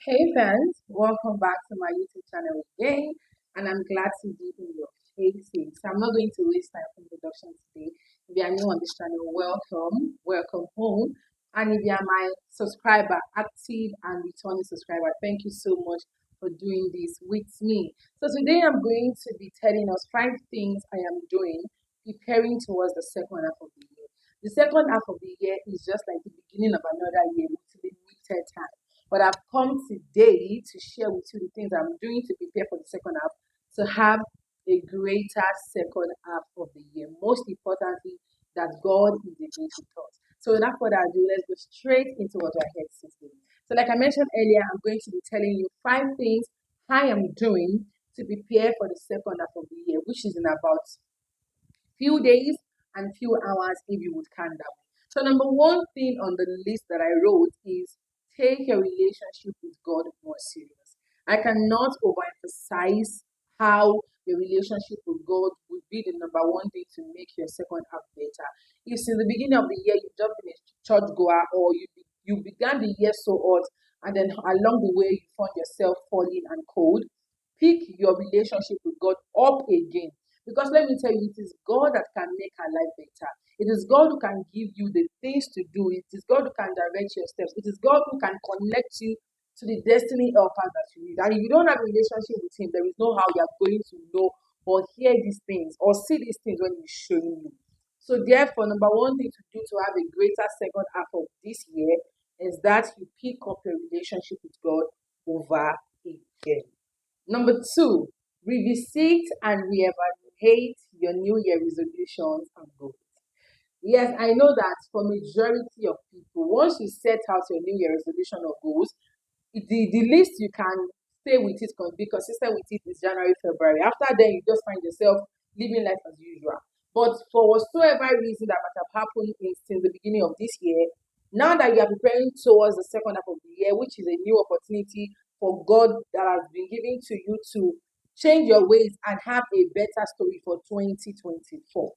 Hey fans, welcome back to my YouTube channel again, and I'm glad to be in your faces. So I'm not going to waste time for introduction today. If you are new on this channel, welcome home. And if you are my subscriber, active and returning subscriber, thank you so much for doing this with me. So today I'm going to be telling us 5 things I am doing preparing towards the second half of the year. The second half of the year is just like the beginning of another year with limited time. But I've come today to share with you the things I'm doing to prepare for the second half to have a greater second half of the year. Most importantly, that God is the way to us. So without further ado, let's go straight into what we're here to do. So like I mentioned earlier, I'm going to be telling you 5 things I am doing to prepare for the second half of the year, which is in about few days and few hours if you would count that way. So number one thing on the list that I wrote is take your relationship with God more serious. I cannot overemphasize how your relationship with God would be the number one thing to make your second half better. If since the beginning of the year you've just been a church goer or you began the year so hot and then along the way you found yourself falling and cold, pick your relationship with God up again. Because let me tell you, it is God that can make our life better. It is God who can give you the things to do. It is God who can direct your steps. It is God who can connect you to the destiny helper that you need. And if you don't have a relationship with Him, there is no how you are going to know or hear these things or see these things when He's showing you. So, therefore, number one thing to do to have a greater second half of this year is that you pick up your relationship with God over again. Number two, revisit and reevaluate your New Year resolutions and goals. Yes, I know that for majority of people, once you set out your New Year resolution or goals, the least you can stay with it, be consistent with it is January, February. After then, you just find yourself living life as usual. But for whatsoever reason that might have happened since the beginning of this year, now that you are preparing towards the second half of the year, which is a new opportunity for God that has been given to you to change your ways and have a better story for 2024.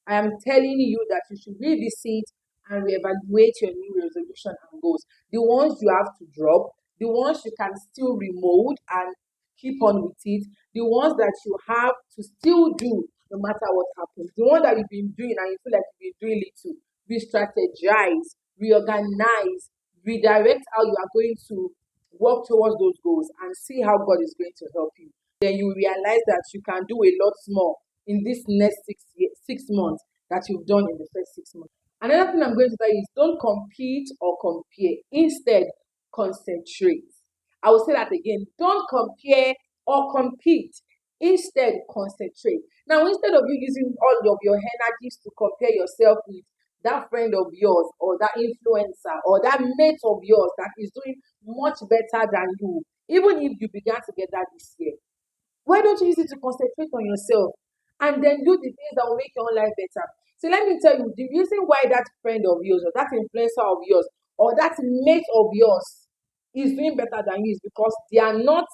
I am telling you that you should revisit and reevaluate your new resolution and goals. The ones you have to drop, the ones you can still remold and keep on with it, the ones that you have to still do no matter what happens, the one that you've been doing and you feel like you've been doing it to re-strategize, reorganize, redirect how you are going to work towards those goals and see how God is going to help you. Then you realize that you can do a lot more in this next 6 months that you've done in the first 6 months. Another thing I'm going to tell you is don't compete or compare. Instead, concentrate. I will say that again. Don't compare or compete. Instead, concentrate. Now, instead of you using all of your energies to compare yourself with that friend of yours or that influencer or that mate of yours that is doing much better than you, even if you began to get that this year, why don't you use it to concentrate on yourself and then do the things that will make your own life better? So let me tell you, the reason why that friend of yours or that influencer of yours or that mate of yours is doing better than you is because they are not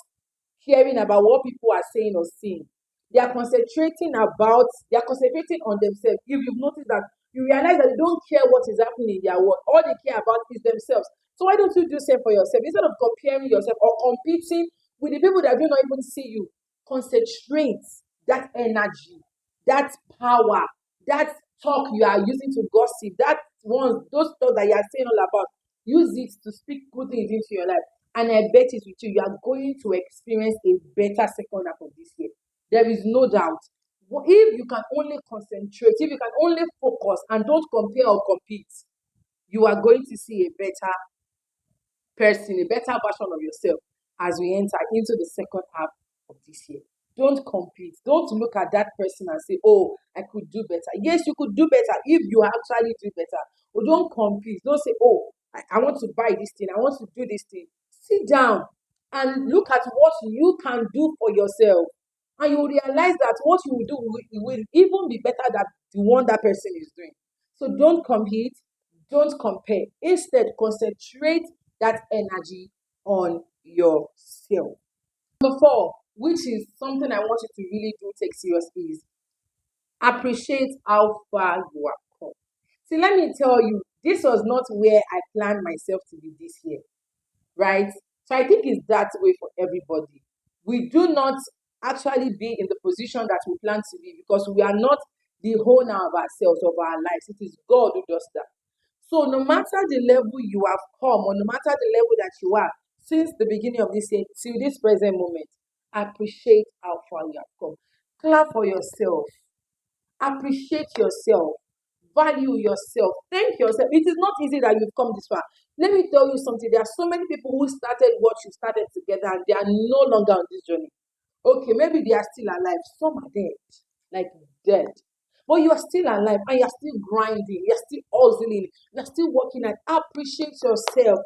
caring about what people are saying or seeing. They are concentrating on themselves. If you've noticed that, you realize that they don't care what is happening in their world. All they care about is themselves. So why don't you do same for yourself? Instead of comparing yourself or competing with the people that do not even see you, concentrate that energy, that power, that talk you are using to gossip, those thoughts that you are saying all about, use it to speak good things into your life. And I bet it with you, you are going to experience a better second half of this year. There is no doubt. If you can only concentrate, if you can only focus and don't compare or compete, you are going to see a better person, a better version of yourself as we enter into the second half of this year. Don't compete. Don't look at that person and say, oh, I could do better. Yes, you could do better if you actually do better. But don't compete. Don't say, oh, I want to buy this thing. I want to do this thing. Sit down and look at what you can do for yourself. And you will realize that what you will do will even be better than the one that person is doing. So don't compete. Don't compare. Instead, concentrate that energy on yourself. Number four, which is something I want you to really do take serious, is appreciate how far you have come. See, let me tell you, this was not where I planned myself to be this year, right? So I think it's that way for everybody. We do not actually be in the position that we plan to be because we are not the owner of ourselves, of our lives. It is God who does that. So no matter the level you have come, or no matter the level that you are, since the beginning of this year till this present moment, appreciate how far you have come. Clap for yourself. Appreciate yourself. Value yourself. Thank yourself. It is not easy that you've come this far. Let me tell you something. There are so many people who started what you started together and they are no longer on this journey. Okay, maybe they are still alive. Some are dead, like dead. But you are still alive and you're still grinding, you're still hustling, you're still working and appreciate yourself.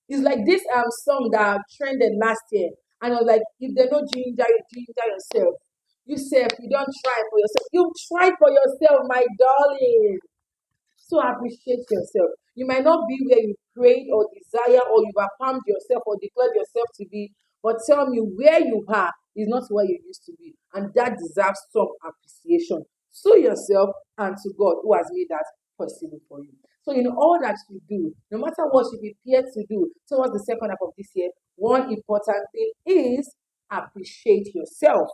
It's like this song that trended last year. And I was like, if they don't ginger you, ginger yourself. You self, you don't try for yourself. You try for yourself, my darling. So appreciate yourself. You might not be where you prayed or desire or you've affirmed yourself or declared yourself to be, but tell me where you are is not where you used to be. And that deserves some appreciation to yourself and to God who has made that possible for you. So in all that you do, no matter what you prepare to do towards the second half of this year, one important thing is appreciate yourself.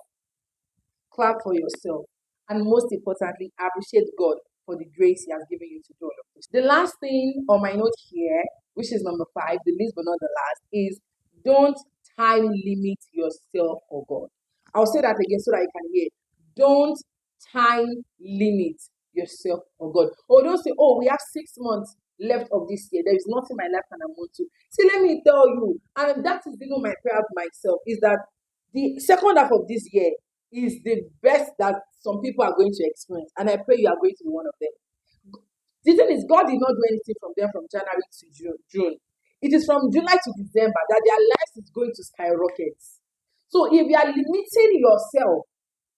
Clap for yourself. And most importantly, appreciate God for the grace He has given you to do all of this. The last thing on my note here, which is number 5, the least but not the last, is don't time limit yourself for God. I'll say that again so that you can hear. Don't time limit yourself for God. Or don't say, oh, we have 6 months left of this year. There is nothing my life can amount to. See, let me tell you, and that is even my prayer for myself, is that the second half of this year is the best that some people are going to experience. And I pray you are going to be one of them. The thing is, God did not do anything from them from January to June. It is from July to December that their lives is going to skyrocket. So if you are limiting yourself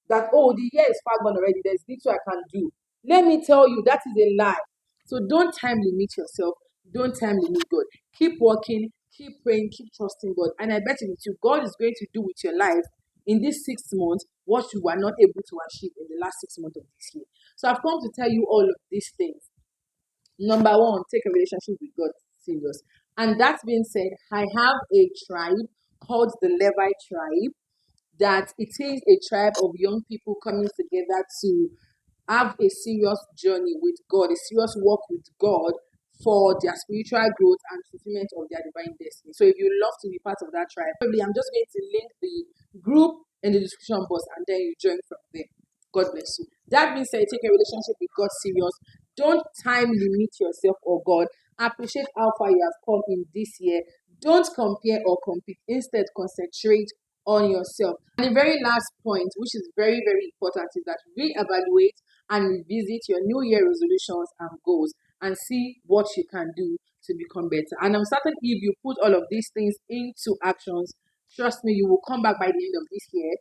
that, oh, the year is far gone already, there's little I can do. Let me tell you, that is a lie. So don't time limit yourself. Don't time limit God. Keep working, keep praying, keep trusting God. And I bet you, God is going to do with your life in these 6 months what you were not able to achieve in the last 6 months of this year. So I've come to tell you all of these things. Number 1, take a relationship with God serious. And that being said, I have a tribe called the Levite tribe, that it is a tribe of young people coming together to have a serious journey with God, a serious walk with God for their spiritual growth and fulfillment of their divine destiny. So if you love to be part of that tribe, probably I'm just going to link the group in the description box and then you join from there. God bless you. That being said, take a relationship with God serious. Don't time limit yourself or God. Appreciate how far you have come in this year. Don't compare or compete. Instead, concentrate on yourself. And the very last point, which is very, very important, is that reevaluate and revisit your New Year resolutions and goals and see what you can do to become better. And I'm certain if you put all of these things into actions, trust me, you will come back by the end of this year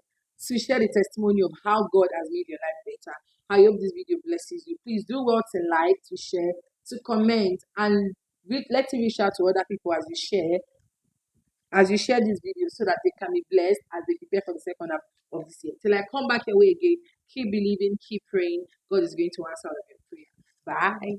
to share the testimony of how God has made your life better. I hope this video blesses you. Please do well to like, to share, to comment, and let it reach out to other people as you share this video so that they can be blessed as they prepare for the second half of this year. Till I come back your way again, keep believing, keep praying. God is going to answer all of your prayer. Bye.